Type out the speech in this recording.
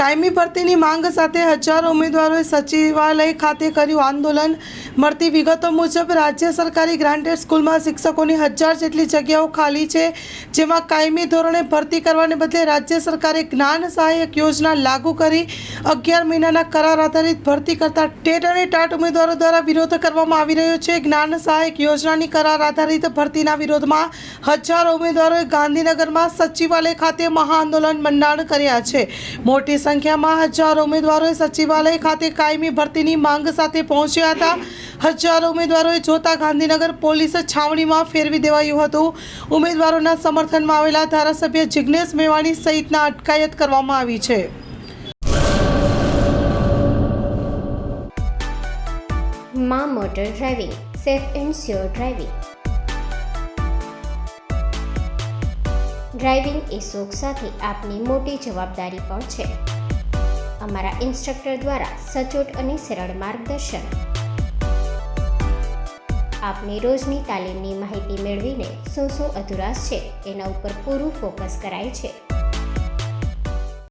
કાયમી ભરતીની માંગ સાથે હજારો ઉમેદવારોએ સચિવાલય ખાતે કર્યું આંદોલન। મળતી વિગતો મુજબ રાજ્ય સરકારી ગ્રાન્ટેડ સ્કૂલમાં શિક્ષકોની 1000 જેટલી જગ્યાઓ ખાલી છે, જેમાં કાયમી ધોરણે ભરતી કરવાને બદલે રાજ્ય સરકારે જ્ઞાન સહાયક યોજના લાગુ કરી 11 મહિનાના કરાર આધારિત ભરતી કરતા ટેટ અને ટાટ ઉમેદવારો દ્વારા વિરોધ કરવામાં આવી રહ્યો છે। જ્ઞાન સહાયક યોજનાની કરાર આધારિત ભરતીના વિરોધમાં હજારો ઉમેદવારોએ ગાંધીનગરમાં સચિવાલય ખાતે મહાઆંદોલન મંડાણ કર્યા છે। મોટી સંખ્યામાં હજારો ઉમેદવારોએ સચિવાલય ખાતે કાયમી ભરતીની માંગ સાથે પહોંચ્યા હતા। હજારો ઉમેદવારોએ જોતા ગાંધીનગર પોલીસ છાવણીમાં ફેરવી દેવાયું હતું। ઉમેદવારોના સમર્થનમાં આવેલા ધારાસભ્ય જિગ્નેશ મેવાણી સહિતના અટકાયત કરવામાં આવી છે। માં motor driving, safe and sure driving. Driving એ શોખ સાથે આપની મોટી જવાબદારી પણ છે। અમારા ઇન્સ્ટ્રક્ટર દ્વારા સચોટ અને સરળ માર્ગદર્શન। આપની રોજની તાલીમની માહિતી મેળવીને શું અધુરાશ છે એના ઉપર પૂરું ફોકસ કરાય છે।